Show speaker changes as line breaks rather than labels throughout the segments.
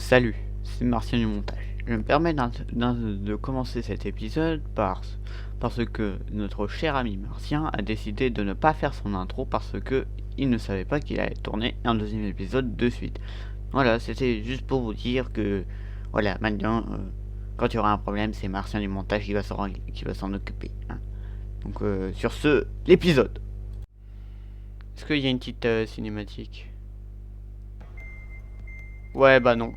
Salut, c'est Martien du montage. Je me permets de commencer cet épisode parce que notre cher ami Martien a décidé de ne pas faire son intro parce que il ne savait pas qu'il allait tourner un deuxième épisode de suite. Voilà, c'était juste pour vous dire que voilà, maintenant quand il y aura un problème, c'est Martien du montage qui va s'en occuper. Hein. Donc sur ce, l'épisode. Est-ce qu'il y a une petite cinématique? Ouais, bah non.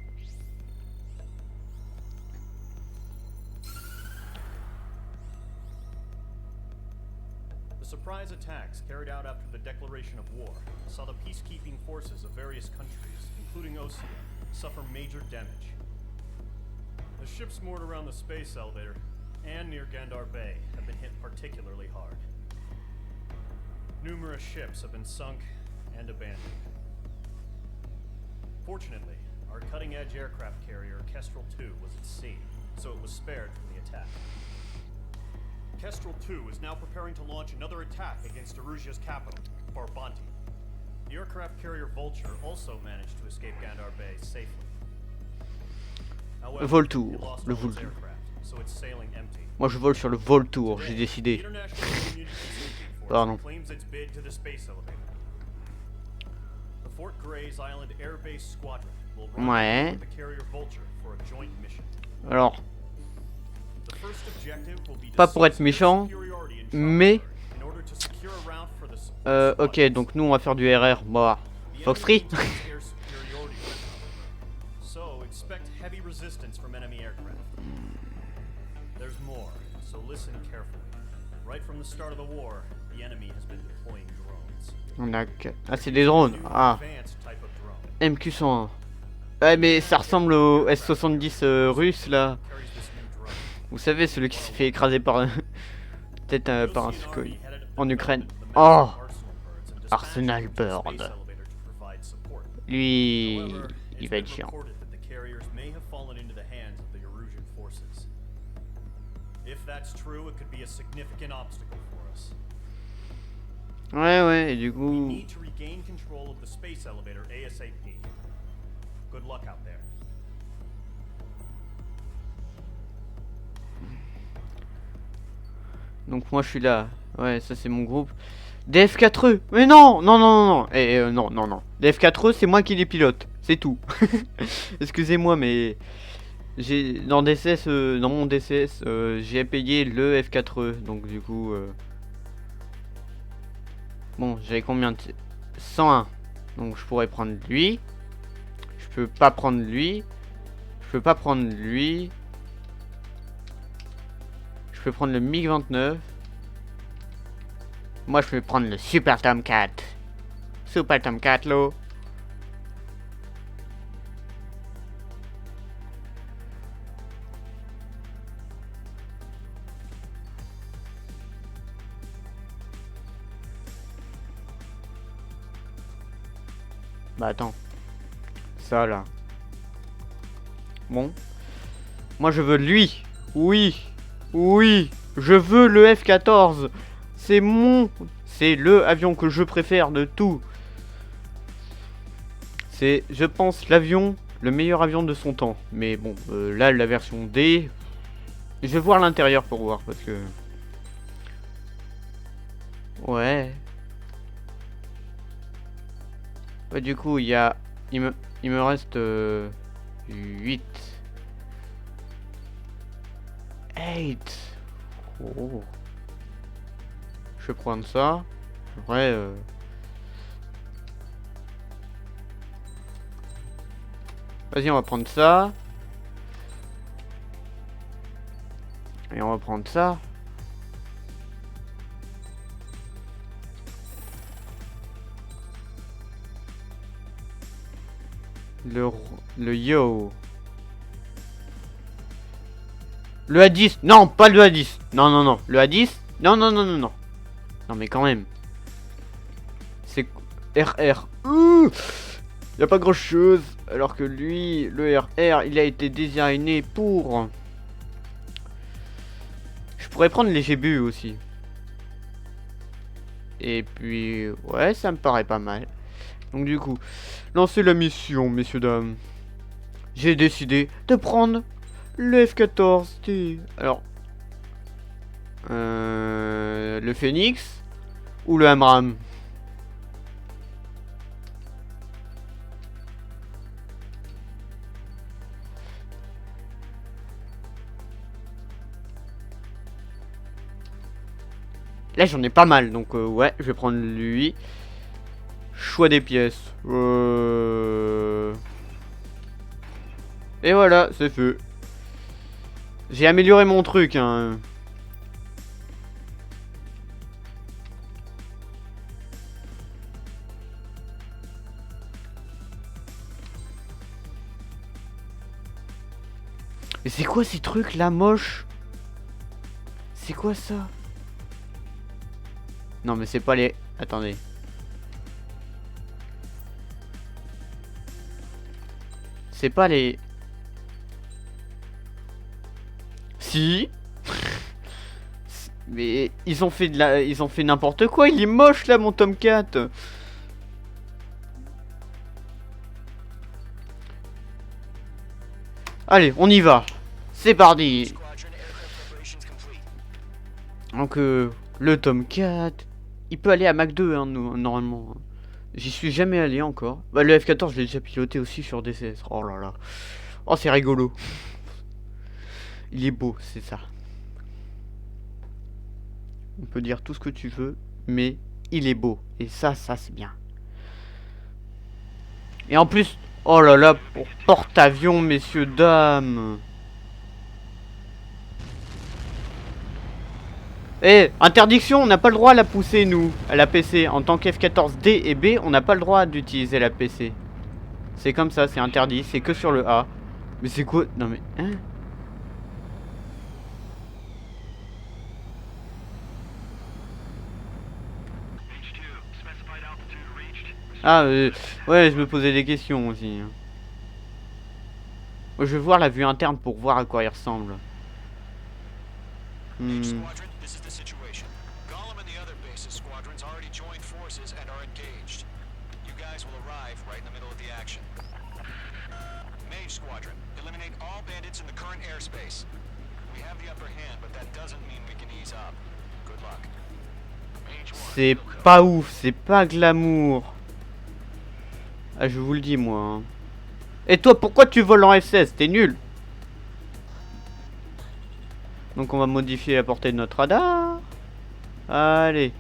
The surprise attacks carried out after the declaration of war saw the peacekeeping forces of various countries, including Osea, suffer major damage. The ships moored around the space elevator and near Gandar Bay have been hit particularly hard. Numerous ships have been sunk and abandoned. Fortunately, our cutting-edge aircraft carrier Kestrel 2 was at sea, so it was spared from the attack. Kestrel 2 is now preparing to launch another attack against Erusia's capital, Farbanti. The aircraft carrier Vulture also managed to escape Gandar Bay safely. However, it
Voltour,
lost
le
all its
Voltour.
aircraft, so it's sailing empty.
Moi je vole sur le Voltour, j'ai
Today,
décidé.
the International Union Peacekeeping Force
Pardon.
claims its bid to the space elevator. The Fort Grays Island Air Base Squadron will
Ouais.
rendezvous with the carrier Vulture for a joint mission.
Alors,
The first objective will be to
pas pour être
seize air
méchant,
superiority in
mais
Charlotte in order to secure a route for the support
ok,
squadrons.
donc nous on va faire du RR. Bah,
The
Fox
enemy
3.
maintains air superiority right now. So expect heavy resistance from enemy aircraft. There's more, so listen carefully. Right from the start of the war, the enemy has been deploying drones.
On a que... Ah, c'est des drones.
New
Ah,
advanced type of drone.
MQ-101. Ouais, mais ça ressemble au S-70 russe là.
Carries this new drone.
Vous savez, celui qui s'est fait écraser par peut-être par un
The
Sukhoi
Army headed
en
the
Ukraine.
development of the
Oh,
massive
Arsenal
Arsenal Birds and dispatched them to the
Bird.
space elevator to provide support.
lui,
However,
il
it's
va
been
être chiant.
reported that the carriers may have fallen into the hands of the Erusian forces. If that's true, it could be a significant obstacle for us.
Ouais, ouais, et du
We
coup...
need to regain control of the space elevator ASAP. Good luck out there.
Donc moi je suis là. Ouais, ça c'est mon groupe. DF4E. Mais non, non, non, non, non. Non, non, non. DF4E, c'est moi qui les pilote. C'est tout. Excusez-moi, mais j'ai dans DCS, dans mon DCS, j'ai payé le F4E. Donc du coup, bon, j'avais combien de 101. Donc je pourrais prendre lui. Je peux pas prendre lui. Je peux pas prendre lui. Je peux prendre le MiG-29. Moi, je peux prendre le Super Tomcat. Super Tomcat, là. Bah, attends. Ça, là. Bon. Moi, je veux lui. Oui. Oui. Je veux le F-14. C'est mon... C'est le avion que je préfère de tout. C'est, je pense, l'avion, le meilleur avion de son temps. Mais bon, là, la version D... Je vais voir l'intérieur pour voir, parce que... Ouais. Ouais, du coup, il y a... Il me reste... 8. 8. Oh. Je vais prendre ça. Après, vas-y, on va prendre ça. Et on va prendre ça. Le yo. Le A10. Non, pas le A10. Non, non, non. Le A10. Non, non, non, non, non. Non, mais quand même. C'est RR. Y a pas grand chose. Alors que lui, le RR, il a été designé pour... Je pourrais prendre les GBU aussi. Et puis, ouais, ça me paraît pas mal. Donc du coup, lancez la mission, messieurs, dames. j'ai décidé de prendre le F-14T. Alors, le Phoenix ou le Amram? Là j'en ai pas mal, donc ouais, je vais prendre lui. Choix des pièces. Et voilà, c'est fait. J'ai amélioré mon truc, hein. Mais c'est quoi ces trucs là moches? C'est quoi ça? Non mais c'est pas les... Attendez. C'est pas les... Si. Mais ils ont fait de la... Ils ont fait n'importe quoi, il est moche là mon Tomcat. Allez, on y va. C'est parti. Donc le Tomcat, il peut aller à Mach 2 hein, normalement. J'y suis jamais allé encore. Bah, le F-14 je l'ai déjà piloté aussi sur DCS. Oh là là. Oh c'est rigolo. Il est beau, c'est ça. On peut dire tout ce que tu veux, mais il est beau. Et ça c'est bien. Et en plus, oh là là, pour porte-avions, messieurs, dames. Eh, interdiction, on n'a pas le droit à la pousser, nous, à la PC. En tant qu'F-14D et B, on n'a pas le droit d'utiliser la PC. C'est comme ça, c'est interdit, c'est que sur le A. Mais c'est quoi? Non mais, hein? Ah, ouais, je me posais des questions aussi. Je vais voir la vue interne pour voir à quoi il ressemble. C'est pas ouf, c'est pas glamour. Ah, je vous le dis, moi. Hein. Et toi, pourquoi tu voles en F16? T'es nul. Donc on va modifier la portée de notre radar. Allez.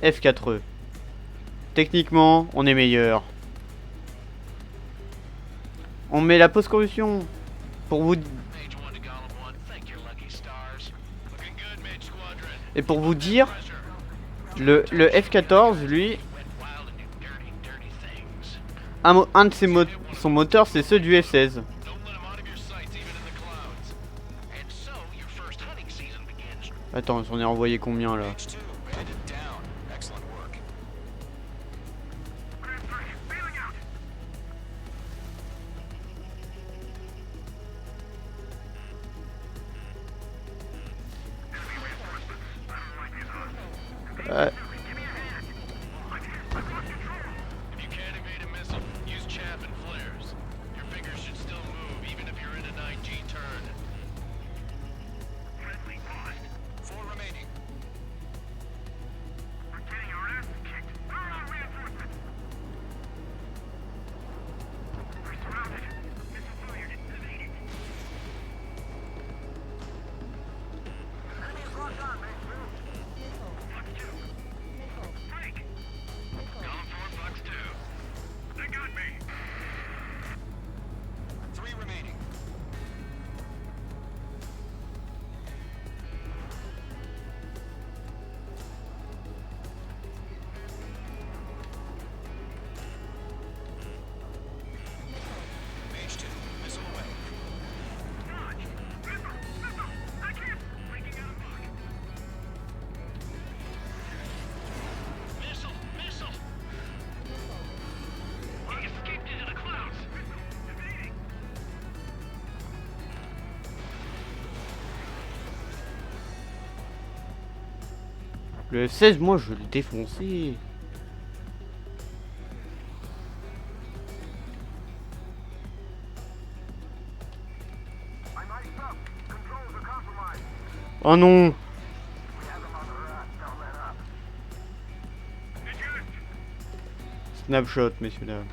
F4E. Techniquement, on est meilleur. On met la post-combustion. Pour vous... Et pour vous dire... Le F14, lui... Un de son moteur, c'est ceux du F16. Attends, j'en ai envoyé combien là? Le F16, moi, je l'ai défoncé. Oh non. Snapshot, messieurs dames.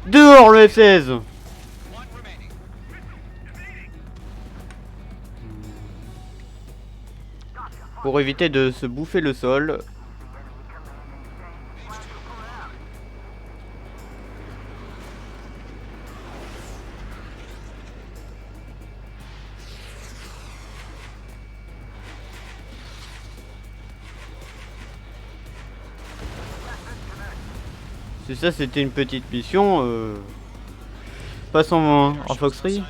Dehors le F-16. Pour éviter de se bouffer le sol. Si ça c'était une petite mission, passons en Foxtree.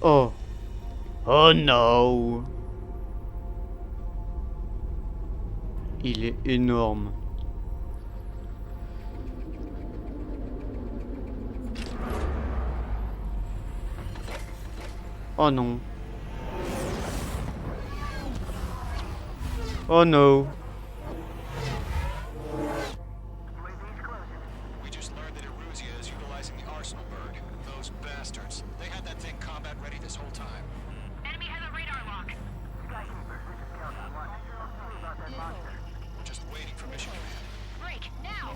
Oh. Oh no. Il est énorme. Oh non. Oh no.
We just learned that Eruzia is utilizing the Arsenal bird. Those bastards. They had that thing combat ready this whole time.
Enemy has a radar lock.
We're just waiting for mission command.
Break, now!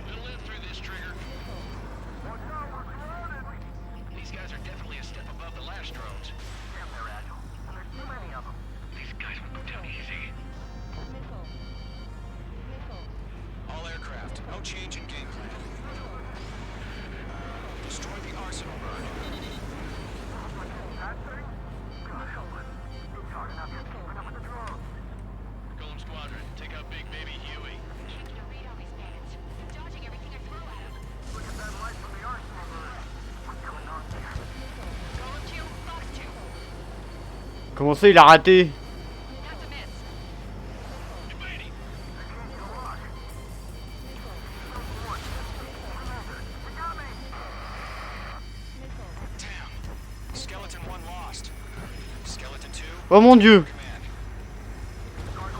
We'll live through this, Trigger. These guys are definitely a step above the last drones. These guys will go down easy.
All aircraft, no change in game plan. Destroy the Arsenal bird.
Golem Squadron, take out Big Baby Huey.
Can't get a read on these bandits. Dodging everything I throw at them. Golem 2, Fox 2.
Comment ça il a raté?
That's a miss.
Evading.
Damn. Skeleton 1 lost. Skeleton 2,
Oh mon dieu.
command.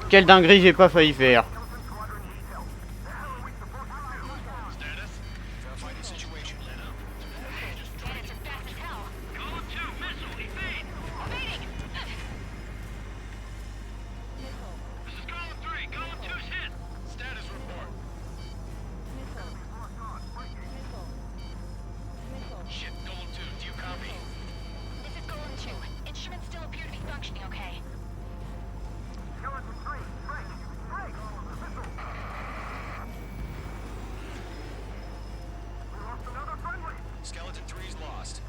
Quelle dinguerie j'ai pas failli faire.
Status?
Verify the situation, Lena.
Bandits are fast as hell.
Golem 2, missile, evade!
Evading!
This is Golem 3, Golem 2's hit! Status report. Shit, Golem 2, do you copy?
This is Golem 2. Instruments still appear to be functioning okay.
Skeleton 3's lost.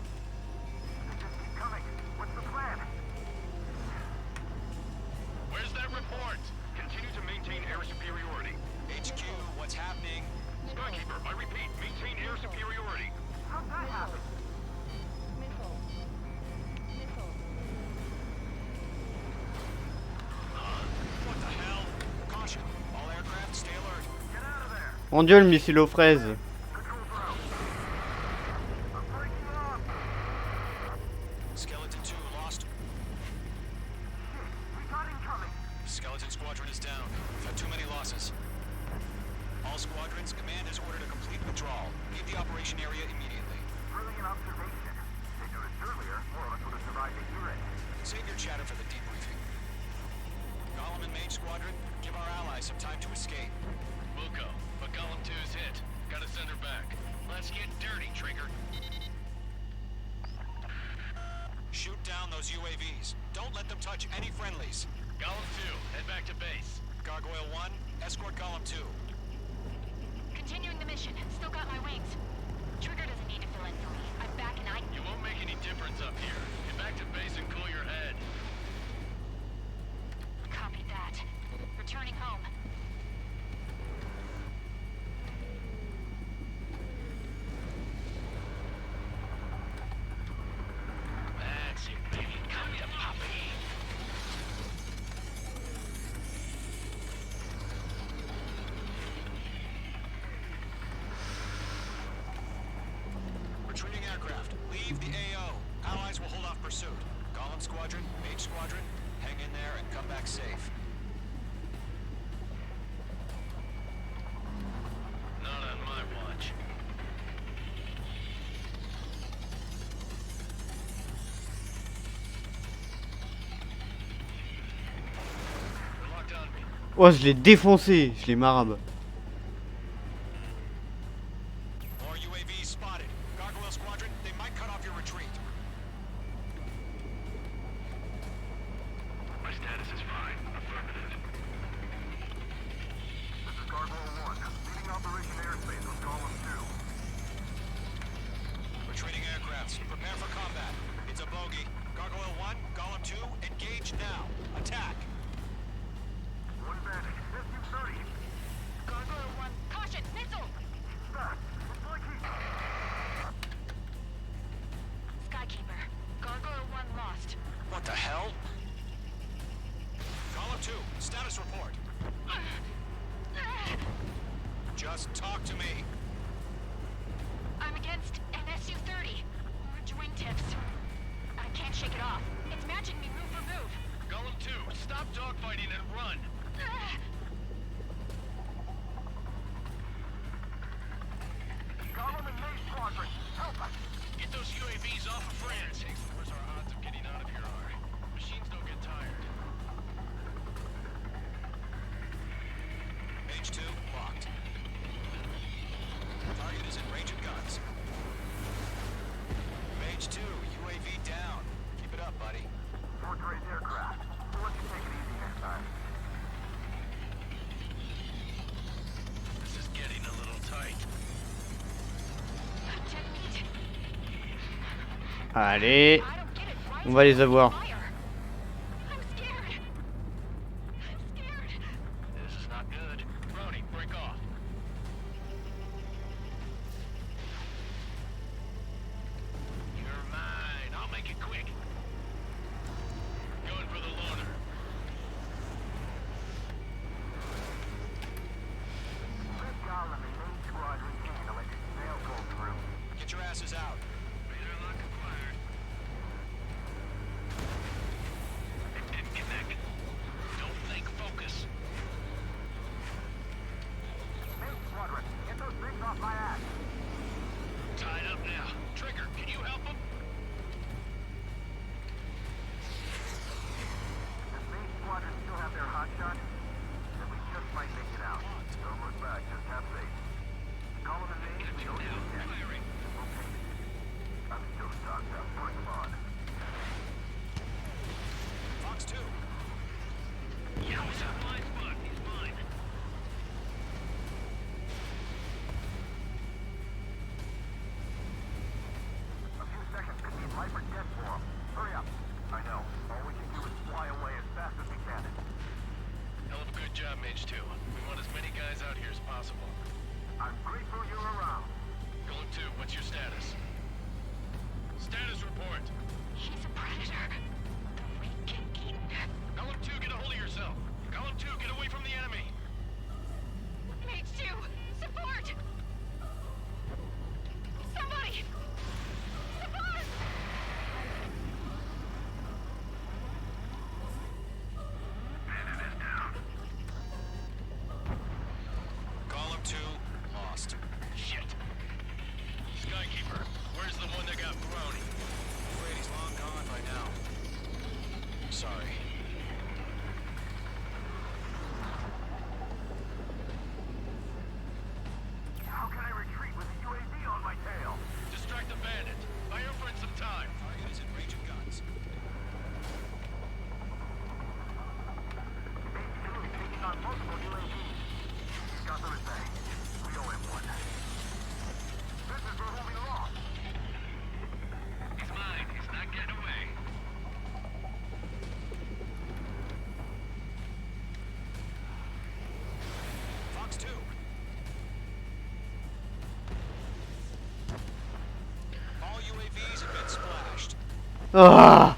Where's that report? Continue to maintain air superiority.
HQ, what's happening?
Skykeeper, I repeat, maintain air superiority.
What the hell? Caution. All aircraft, stay alert.
Mon dieu, le missile aux fraises.
Skeleton 2 lost. Skeleton Squadron is down. We've had too many losses. All squadrons, command has ordered a complete withdrawal. Leave the operation area immediately. Save your chatter for the debriefing. Golem and Mage Squadron, give our allies some time to escape.
We'll go, but Golem 2's hit. Gotta send her back. Let's get dirty, Trigger.
Shoot down those UAVs. Don't let them touch any friendlies.
Golem 2, head back to base.
Gargoyle 1, escort Golem 2.
Continuing the mission. Still got my wings. Trigger doesn't need to fill in for me. I'm back and I...
You won't make any difference up here. Get back to base and cool your head.
Copied that. Returning home.
That's it, baby. Come to pop.
Squadron, Mage Squadron, hang in there and come back safe.
Not on my watch. They're locked on me.
Oh, je l'ai défoncé, je l'ai marabe.
More UAVs spotted. Gargoyle Squadron, they might cut off your retreat.
My status is fine. Affirmative.
This is Gargoyle 1, leading Operation Airspace with Golem 2.
Retreating aircrafts, prepare for combat. It's a bogey. Gargoyle 1, Golem 2, engage now. Attack.
One bandit, SU-30.
Gargoyle 1, caution, missile!
Back. It's like he...
Skykeeper, Gargoyle 1 lost.
What the hell? Golem 2, status report. Just talk to me.
I'm against an SU-30. Orange wingtips. I can't shake it off. It's matching me move for move.
Golem 2, stop dogfighting and run.
Golem and Mage Squadron, help us!
Get those UAVs off of France. Where's our odds of getting out of here are? Machines don't get tired.
Mage 2, locked. Target is in range of guns. Mage 2, UAV down. Keep it up, buddy.
Fourth-rate aircraft. We'll let you take it easy next time.
This is getting a little tight.
Check meet.
Allez,
I don't get it. Why
on
is
va
it
les avoir.
fire? I'm scared. I'm scared.
This is not good. Brody, break off. You're mine. I'll make it quick. Going for the loader.
Let Golem and Mage Squadron handle it. They'll go through.
Get your asses out.
Radar lock acquired. It didn't connect. Don't think, focus.
Mage Squadron, get those things off my ass.
Tied up now. Trigger, can you help him?
Does Mage Squadron still have their hotshot? Then we just might make it out. Don't look back, just have faith. Golem and Mage, we don't need that.
Firing.
Okay. I'm still stocked up. Bring them on.
Fox 2.
Yeah, we got blind spot. He's mine.
A few seconds could mean life or death for them. Hurry up. I know. All we can do is fly away as fast as we can.
Hell of a good job, Mage 2. We want as many guys out here as possible.
I'm grateful you're around.
Golem 2, what's your status? Status report.
He's a predator. The weak get eaten.
Golem 2, get a hold of yourself. Golem 2, get away from the enemy.
Mage 2, support! Somebody! Support!
Golem 2, lost.
Shit. Skykeeper, where's the one that got Brony?
Afraid he's long gone by now. Sorry.
How can I retreat with a UAV on my tail?
Distract the bandit. Buy your friend some time.
Target is in range of guns.
Mage 2 is taking on multiple UAVs. He's got the thing. We owe him one. This is for who we lost.
He's mine. He's not getting away.
Fox 2. All UAVs have been splashed.
Ah,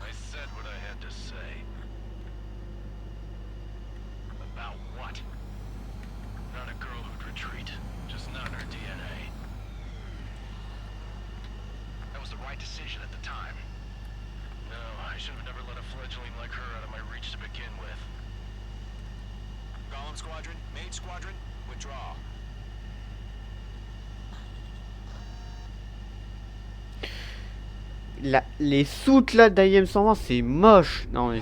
I said what I had to say. About what? Not a girl who'd retreat. Just not in her DNA.
Squadron, Maid Squadron, withdraw.
Les soutes là d'IM 120, c'est moche. Non mais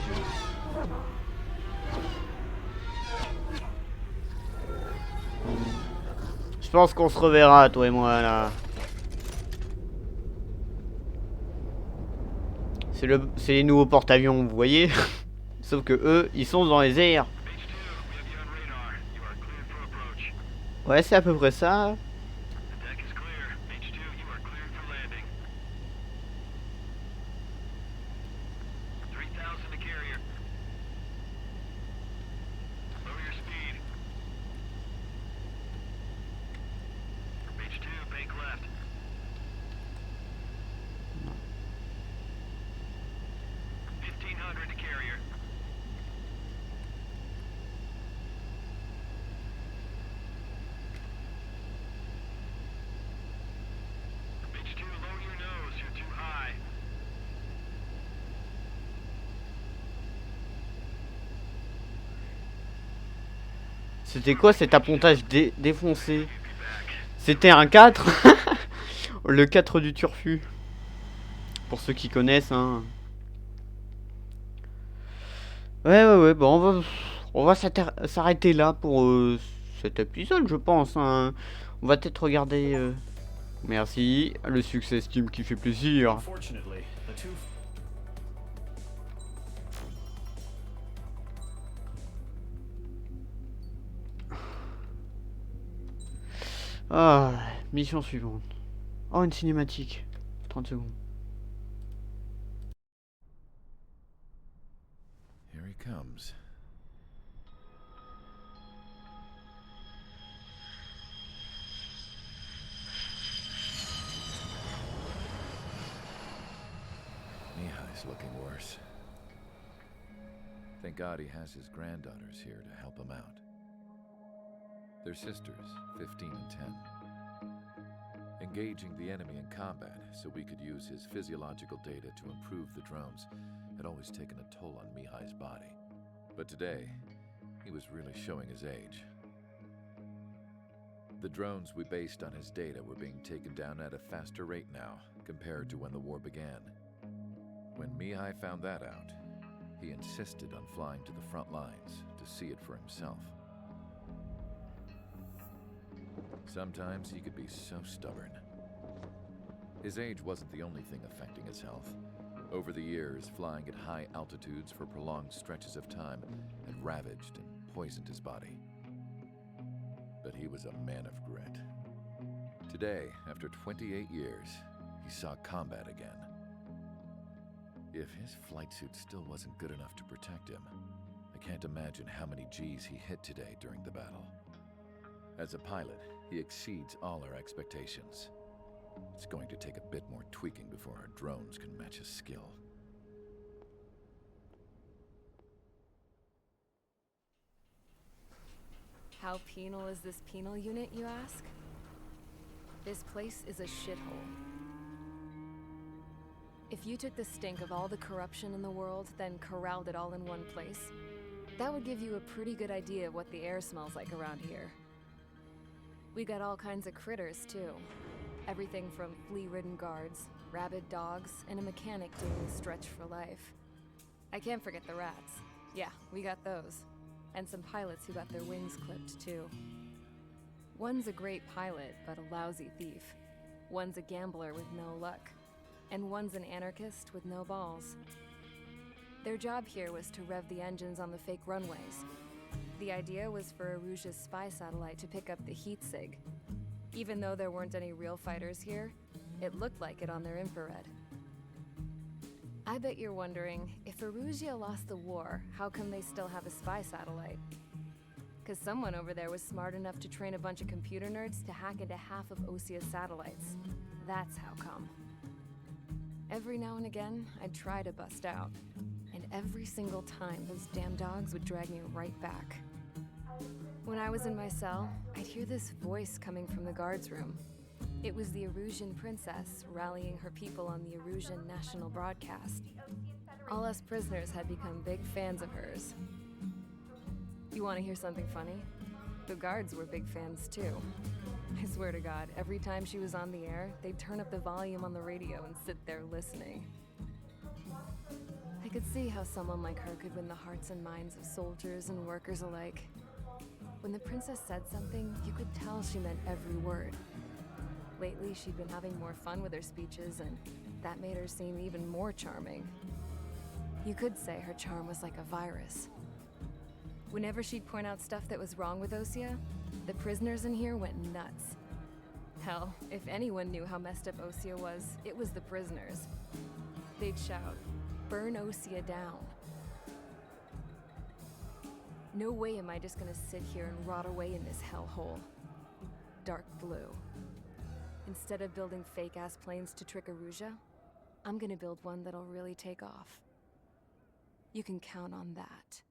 je pense qu'on se reverra, toi et moi là. C'est les nouveaux porte-avions, vous voyez. Sauf que eux, ils sont dans les airs. Ouais, c'est à peu près ça. C'était quoi cet appontage défoncé? C'était un 4. Le 4 du Turfu. Pour ceux qui connaissent, hein. Ouais, bon, on va s'arrêter là pour cet épisode, je pense, hein. On va peut-être regarder... Merci, le succès Steam qui fait plaisir.
Unfortunately, the two
Ah, mission suivante. Oh, une cinématique. 30 secondes.
Here he comes. Mihai's looking worse. Thank God he has his granddaughters here to help him out. They're sisters, 15 and 10. Engaging the enemy in combat so we could use his physiological data to improve the drones had always taken a toll on Mihai's body. But today, he was really showing his age. The drones we based on his data were being taken down at a faster rate now, compared to when the war began. When Mihai found that out, he insisted on flying to the front lines to see it for himself. Sometimes he could be so stubborn. His age wasn't the only thing affecting his health. Over the years, flying at high altitudes for prolonged stretches of time had ravaged and poisoned his body. But he was a man of grit. Today, after 28 years, he saw combat again. If his flight suit still wasn't good enough to protect him, I can't imagine how many G's he hit today during the battle. As a pilot, he exceeds all our expectations. It's going to take a bit more tweaking before our drones can match his skill.
How penal is this penal unit, you ask? This place is a shithole. If you took the stink of all the corruption in the world, then corralled it all in one place, that would give you a pretty good idea of what the air smells like around here. We got all kinds of critters, too. Everything from flea-ridden guards, rabid dogs, and a mechanic doing the stretch for life. I can't forget the rats. Yeah, we got those. And some pilots who got their wings clipped, too. One's a great pilot, but a lousy thief. One's a gambler with no luck. And one's an anarchist with no balls. Their job here was to rev the engines on the fake runways. The idea was for Erusia's spy satellite to pick up the heat sig. Even though there weren't any real fighters here, it looked like it on their infrared. I bet you're wondering, if Erusia lost the war, how come they still have a spy satellite? 'Cause someone over there was smart enough to train a bunch of computer nerds to hack into half of Osia's satellites. That's how come. Every now and again, I'd try to bust out. And every single time, those damn dogs would drag me right back. When I was in my cell, I'd hear this voice coming from the guards room. It was the Erusian princess rallying her people on the Erusian national broadcast. All us prisoners had become big fans of hers. You want to hear something funny? The guards were big fans too. I swear to God, every time she was on the air, they'd turn up the volume on the radio and sit there listening. I could see how someone like her could win the hearts and minds of soldiers and workers alike. When the princess said something, you could tell she meant every word. Lately, she'd been having more fun with her speeches, and that made her seem even more charming. You could say her charm was like a virus. Whenever she'd point out stuff that was wrong with Osea, the prisoners in here went nuts. Hell, if anyone knew how messed up Osea was, it was the prisoners. They'd shout, "Burn Osea down." No way am I just gonna sit here and rot away in this hellhole. Dark blue. Instead of building fake-ass planes to trick Erusea, I'm gonna build one that'll really take off. You can count on that.